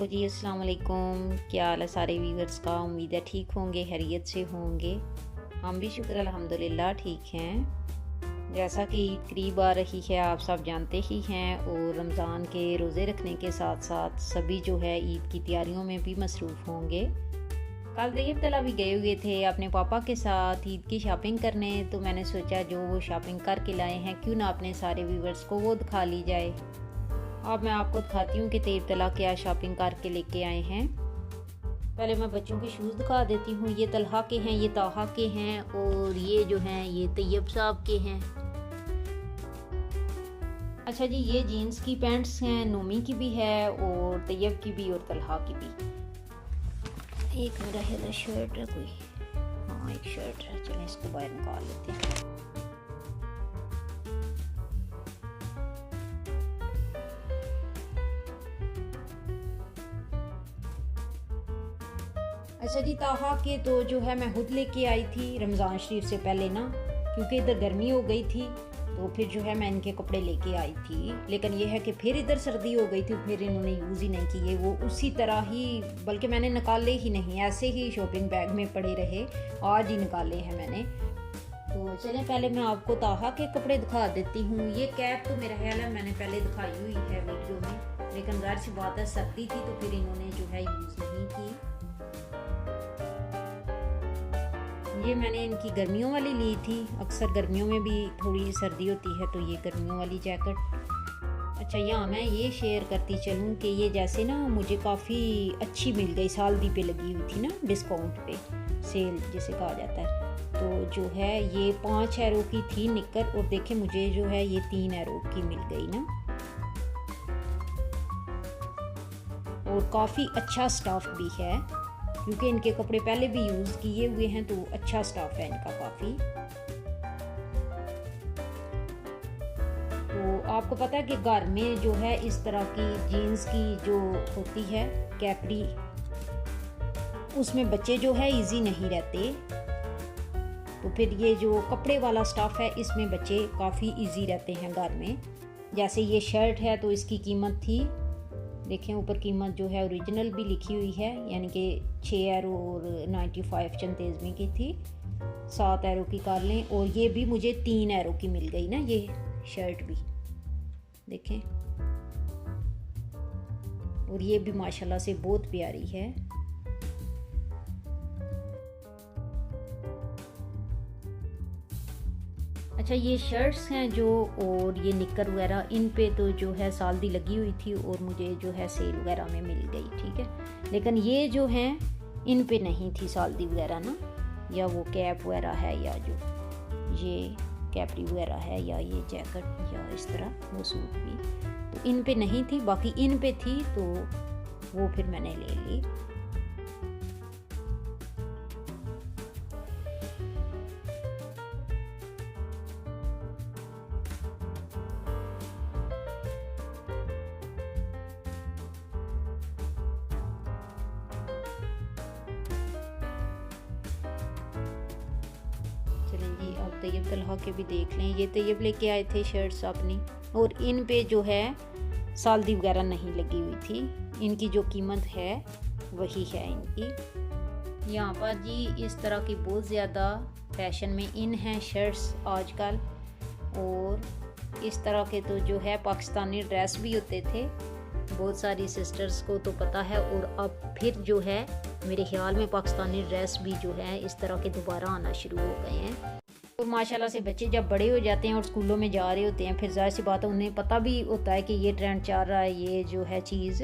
आपको जी अस्सलाम वालेकुम। क्या हाल है सारे व्यूअर्स का। उम्मीद है ठीक होंगे, खैरियत से होंगे। हम भी शुक्र अल्हम्दुलिल्लाह ठीक हैं। जैसा कि ईद करीब आ रही है आप सब जानते ही हैं, और रमज़ान के रोज़े रखने के साथ साथ सभी जो है ईद की तैयारियों में भी मसरूफ़ होंगे। कल तैयब तला भी गए हुए थे अपने पापा के साथ ईद की शॉपिंग करने, तो मैंने सोचा जो वो शॉपिंग करके लाए हैं क्यों ना अपने सारे व्यूअर्स को वो दिखा ली जाए। अब मैं आपको दिखाती हूँ कि तैयब तला क्या शॉपिंग करके लेके आए हैं। पहले मैं बच्चों के शूज़ दिखा देती हूँ। ये तलहा के हैं, ये ताहा के हैं, और ये जो हैं ये तैयब साहब के हैं। अच्छा जी, ये जीन्स की पैंट्स हैं, नोमी की भी है और तैयब की भी और तलहा की भी। एक मेरा है शर्ट है कोई, हाँ एक शर्ट है, चलें इसको बाहर निकाल लेते हैं। अच्छा जी, ताहा के तो जो है मैं खुद लेके आई थी रमज़ान शरीफ से पहले ना, क्योंकि इधर गर्मी हो गई थी तो फिर जो है मैं इनके कपड़े लेके आई थी। लेकिन ये है कि फिर इधर सर्दी हो गई थी, फिर इन्होंने यूज़ ही नहीं किए, वो उसी तरह ही, बल्कि मैंने निकाले ही नहीं, ऐसे ही शॉपिंग बैग में पड़े रहे। आज ही निकाले हैं मैंने। तो चलें पहले मैं आपको ताहा के कपड़े दिखा देती हूँ। ये कैप तो मेरा ख्याल है मैंने पहले दिखाई हुई है वीडियो में, लेकिन ज़ाहिर सी बात है सर्दी थी तो फिर इन्होंने जो है यूज़ नहीं की। ये मैंने इनकी गर्मियों वाली ली थी। अक्सर गर्मियों में भी थोड़ी सर्दी होती है, तो ये गर्मियों वाली जैकेट। अच्छा, यहाँ मैं ये शेयर करती चलूँ कि ये जैसे ना मुझे काफ़ी अच्छी मिल गई, सालदी पे लगी हुई थी ना, डिस्काउंट पे, सेल जिसे कहा जाता है। तो जो है ये 5 यूरो की थी निक्कर, और देखे मुझे जो है ये 3 यूरो की मिल गई ना, और काफ़ी अच्छा स्टफ़ भी है, क्योंकि इनके कपड़े पहले भी यूज़ किए हुए हैं, तो अच्छा स्टफ़ है इनका काफ़ी। तो आपको पता है कि घर में जो है इस तरह की जीन्स की जो होती है कैपरी, उसमें बच्चे जो है इजी नहीं रहते, तो फिर ये जो कपड़े वाला स्टफ़ है इसमें बच्चे काफ़ी इजी रहते हैं घर में। जैसे ये शर्ट है तो इसकी कीमत थी, देखें ऊपर कीमत जो है ओरिजिनल भी लिखी हुई है, यानी कि 6 यूरो और 95 चंदेज़मी की थी, 7 यूरो की कर लें। और ये भी मुझे 3 यूरो की मिल गई ना, ये शर्ट भी देखें, और ये भी माशाल्लाह से बहुत प्यारी है। अच्छा, ये शर्ट्स हैं जो, और ये निक्कर वगैरह, इन पे तो जो है साल्दी लगी हुई थी और मुझे जो है सेल वगैरह में मिल गई, ठीक है। लेकिन ये जो हैं इन पे नहीं थी साल्दी वगैरह ना, या वो कैप वगैरह है, या जो ये कैपरी वगैरह है, या ये जैकेट, या इस तरह वो सूट भी, तो इन पे नहीं थी। बाकी इन पे थी तो वो फिर मैंने ले ली। चलें जी, अब तैयब तलहा के भी देख लें। ये तैयब लेके आए थे शर्ट्स अपनी, और इन पे जो है साल्दी वगैरह नहीं लगी हुई थी। इनकी जो कीमत है वही है इनकी। यहाँ पर जी इस तरह की बहुत ज़्यादा फैशन में इन हैं शर्ट्स आजकल, और इस तरह के तो जो है पाकिस्तानी ड्रेस भी होते थे, बहुत सारी सिस्टर्स को तो पता है। और अब फिर जो है मेरे ख्याल में पाकिस्तानी ड्रेस भी जो है इस तरह के दोबारा आना शुरू हो गए हैं। और माशाल्लाह से बच्चे जब बड़े हो जाते हैं और स्कूलों में जा रहे होते हैं, फिर ज़ाहिर सी बात है उन्हें पता भी होता है कि ये ट्रेंड चल रहा है, ये जो है चीज़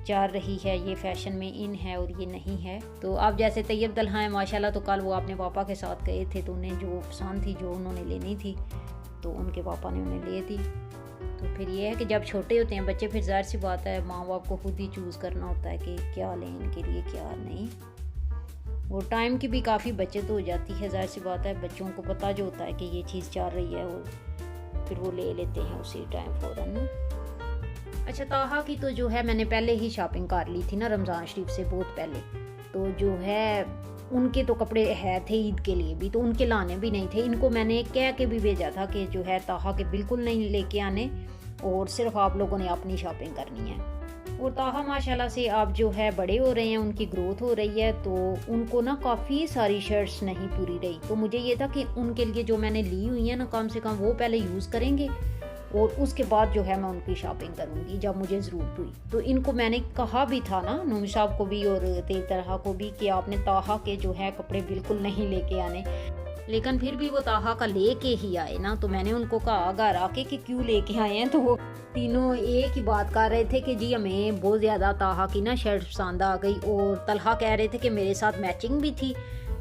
चल रही है, ये फैशन में इन है और ये नहीं है। तो अब जैसे तैयब तलहा है माशाल्लाह, तो कल वो अपने पापा के साथ गए थे, तो उन्हें जो पसंद थी, जो उन्होंने लेनी थी, तो उनके पापा ने उन्हें ले दी। तो फिर ये है कि जब छोटे होते हैं बच्चे, फिर ज़ाहिर सी बात है माँ बाप को खुद ही चूज़ करना होता है कि क्या लें इनके लिए, क्या नहीं। और टाइम की भी काफ़ी बचत हो जाती है, ज़ाहिर सी बात है बच्चों को पता जो होता है कि ये चीज़ चल रही है, और फिर वो ले लेते हैं उसी टाइम फ़ौरन। अच्छा, ताहा की तो जो है मैंने पहले ही शॉपिंग कर ली थी ना रमज़ान शरीफ से बहुत पहले, तो जो है उनके तो कपड़े है थे ईद के लिए भी, तो उनके लाने भी नहीं थे। इनको मैंने कह के भी भेजा था कि जो है ताहा के बिल्कुल नहीं लेके आने, और सिर्फ आप लोगों ने अपनी शॉपिंग करनी है। और ताहा माशाल्लाह से आप जो है बड़े हो रहे हैं, उनकी ग्रोथ हो रही है, तो उनको ना काफ़ी सारी शर्ट्स नहीं पूरी रही। तो मुझे ये था कि उनके लिए जो मैंने ली हुई है ना, कम से कम वो पहले यूज़ करेंगे और उसके बाद जो है मैं उनकी शॉपिंग करूँगी जब मुझे ज़रूरत हुई। तो इनको मैंने कहा भी था ना, नूमी साहब को भी और तैयब तलहा को भी, कि आपने ताहा के जो है कपड़े बिल्कुल नहीं लेके आने, लेकिन फिर भी वो ताहा का लेके ही आए ना। तो मैंने उनको कहा घर आके कि क्यों लेके आए हैं, तो वो तीनों एक ही बात कर रहे थे कि जी हमें बहुत ज़्यादा ताहा की ना शर्ट पसंद आ गई, और तलहा कह रहे थे कि मेरे साथ मैचिंग भी थी।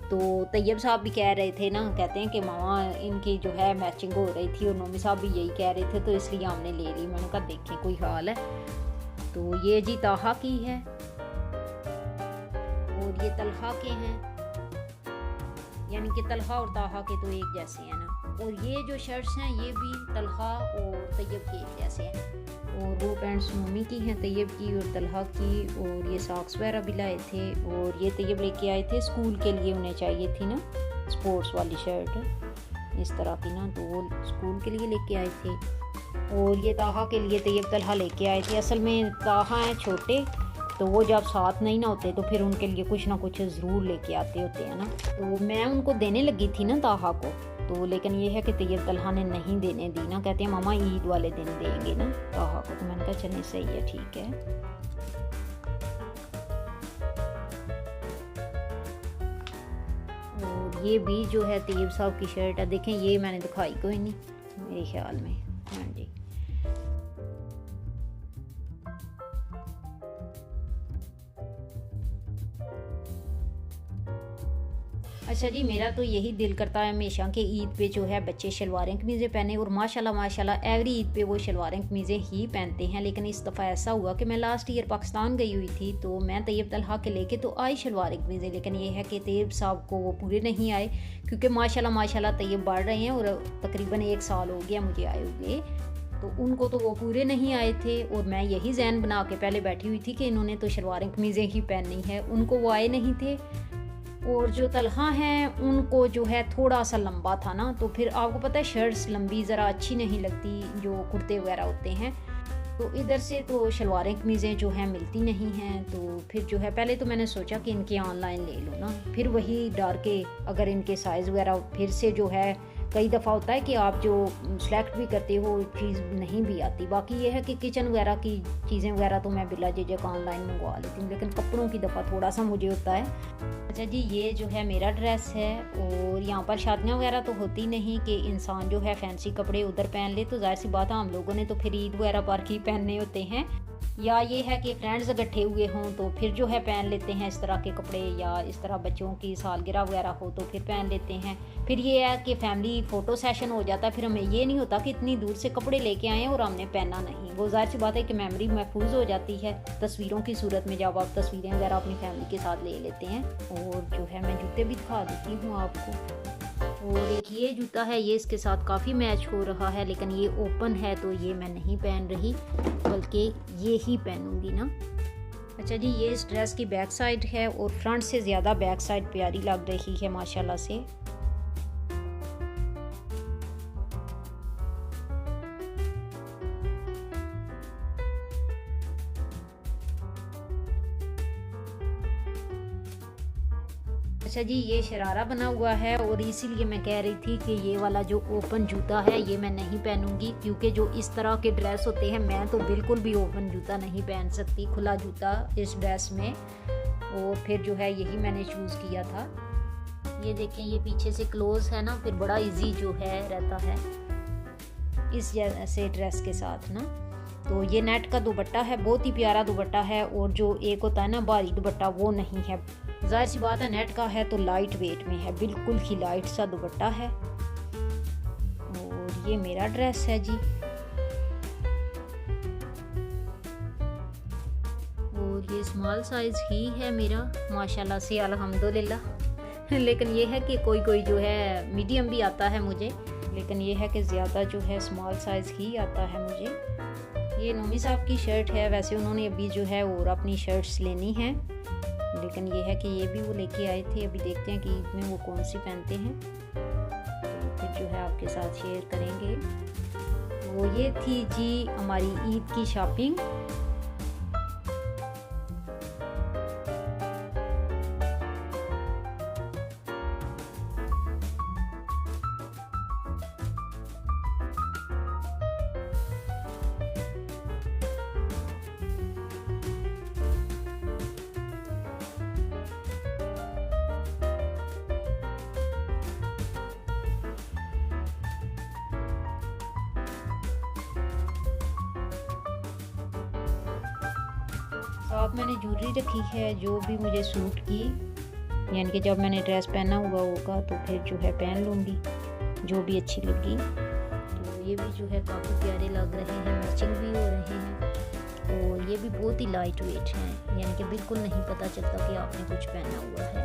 तो तैयब साहब भी कह रहे थे ना, कहते हैं कि मामा इनकी जो है मैचिंग हो रही थी, और नूमी साहब भी यही कह रहे थे, तो इसलिए हमने ले ली। मैंने कहा देखें कोई हाल है। तो ये जी ताहा की है और ये तलहा के हैं, यानी कि तलहा और ताहा के तो एक जैसे हैं ना। और ये जो शर्ट्स हैं ये भी तलहा और तैयब के एक जैसे हैं, और वो पैंट्स नूमी की हैं, तैयब की और तलहा की। और ये सॉक्स वगैरह भी लाए थे, और ये तैयब लेके आए थे स्कूल के लिए, उन्हें चाहिए थी ना स्पोर्ट्स वाली शर्ट इस तरह की ना, तो वो स्कूल के लिए लेके आए थे। और ये ताहा के लिए तैयब तलहा लेके आए थे। असल में ताहा हैं छोटे, तो वो जब साथ नहीं ना होते तो फिर उनके लिए कुछ ना कुछ ज़रूर लेके आते होते हैं ना। तो मैं उनको देने लगी थी ना ताहा को, तो लेकिन ये है कि तैयब तलहा ने नहीं देने दी ना, कहते हैं मामा ईद वाले दिन देंगे ना ताहा को। तो मैंने कहा चलिए सही है, ठीक है। और ये भी जो है तैयब साहब की शर्ट है, देखें ये मैंने दिखाई कोई नहीं मेरे ख्याल में। हाँ जी, अच्छा जी, मेरा तो यही दिल करता है हमेशा कि ईद पे जो है बच्चे शलवारें कमीज़ें पहने, और माशाल्लाह माशाल्लाह एवरी ईद पे वो शलवारें कमीज़ें ही पहनते हैं। लेकिन इस दफ़ा ऐसा हुआ कि मैं लास्ट ईयर पाकिस्तान गई हुई थी, तो मैं तैयब तलहा के लेके तो आई शलवारें कमीज़ें, लेकिन ये है कि तैयब साहब को वो पूरे नहीं आए, क्योंकि माशाल्लाह माशाल्लाह तैयब बढ़ रहे हैं, और तकरीबन 1 साल हो गया मुझे आए हुए, तो उनको तो वो पूरे नहीं आए थे। और मैं यही ज़हन बना के पहले बैठी हुई थी कि इन्होंने तो शलवारें कमीज़ें ही पहननी है, उनको वो आए नहीं थे। और जो तलहा हैं उनको जो है थोड़ा सा लंबा था ना, तो फिर आपको पता है शर्ट्स लंबी ज़रा अच्छी नहीं लगती, जो कुर्ते वगैरह होते हैं। तो इधर से तो शलवारें कमीज़ें जो हैं मिलती नहीं हैं, तो फिर जो है पहले तो मैंने सोचा कि इनके ऑनलाइन ले लो ना, फिर वही डर के अगर इनके साइज़ वगैरह फिर से जो है, कई दफ़ा होता है कि आप जो सेलेक्ट भी करते हो चीज़ नहीं भी आती। बाकी ये है कि किचन वगैरह की चीज़ें वगैरह तो मैं बिला झिझक ऑनलाइन मंगवा लेती हूँ, लेकिन कपड़ों की दफ़ा थोड़ा सा मुझे होता है। अच्छा जी, ये जो है मेरा ड्रेस है, और यहाँ पर शादियाँ वगैरह तो होती नहीं कि इंसान जो है फैंसी कपड़े उधर पहन ले, तो जाहिर सी बात है हम लोगों ने तो फिर ईद वगैरह पर ही पहनने होते हैं, या ये है कि फ्रेंड्स इकट्ठे हुए हों तो फिर जो है पहन लेते हैं इस तरह के कपड़े, या इस तरह बच्चों की सालगिरह वगैरह हो तो फिर पहन लेते हैं। फिर ये है कि फैमिली फ़ोटो सेशन हो जाता है, फिर हमें ये नहीं होता कि इतनी दूर से कपड़े लेके आए और हमने पहना नहीं। वो जाहिर सी बात है कि मेमोरी महफूज हो जाती है तस्वीरों की सूरत में, जब आप तस्वीरें वगैरह अपनी फैमिली के साथ ले लेते हैं। और जो है मैं जूते भी दिखा देती हूँ आपको। और एक ये जूता है, ये इसके साथ काफ़ी मैच हो रहा है, लेकिन ये ओपन है तो ये मैं नहीं पहन रही, बल्कि ये ही पहनूंगी ना। अच्छा जी, ये इस ड्रेस की बैक साइड है, और फ्रंट से ज़्यादा बैक साइड प्यारी लग रही है माशाल्लाह से। अच्छा जी, ये शरारा बना हुआ है, और इसीलिए मैं कह रही थी कि ये वाला जो ओपन जूता है ये मैं नहीं पहनूंगी, क्योंकि जो इस तरह के ड्रेस होते हैं मैं तो बिल्कुल भी ओपन जूता नहीं पहन सकती, खुला जूता इस ड्रेस में। और फिर जो है यही मैंने चूज़ किया था। ये देखें, ये पीछे से क्लोज है ना, फिर बड़ा इजी जो है रहता है इस जैसे ड्रेस के साथ ना। तो ये नेट का दुपट्टा है, बहुत ही प्यारा दुपट्टा है, और जो एक होता है ना भारी दुपट्टा वो नहीं है। जाहिर सी बात है नेट का है तो लाइट वेट में है, बिल्कुल ही लाइट सा दुपट्टा है। और ये मेरा ड्रेस है जी, और ये स्मॉल साइज ही है मेरा माशाल्लाह से अल्हम्दुलिल्लाह। लेकिन ये है कि कोई कोई जो है मीडियम भी आता है मुझे, लेकिन ये है कि ज़्यादा जो है स्मॉल साइज़ ही आता है मुझे। ये नूमी साहब की शर्ट है, वैसे उन्होंने अभी जो है और अपनी शर्ट्स लेनी है, लेकिन ये है कि ये भी वो लेके आए थे। अभी देखते हैं कि ईद में वो कौन सी पहनते हैं, तो फिर जो है आपके साथ शेयर करेंगे। वो ये थी जी हमारी ईद की शॉपिंग। साथ मैंने ज्वेलरी रखी है जो भी मुझे सूट की, यानी कि जब मैंने ड्रेस पहना हुआ होगा तो फिर जो है पहन लूँगी, जो भी अच्छी लगी। तो ये भी जो है काफ़ी प्यारे लग रहे हैं, मैचिंग भी हो रहे हैं और ये भी बहुत ही लाइट वेट हैं, यानी कि बिल्कुल नहीं पता चलता कि आपने कुछ पहना हुआ है।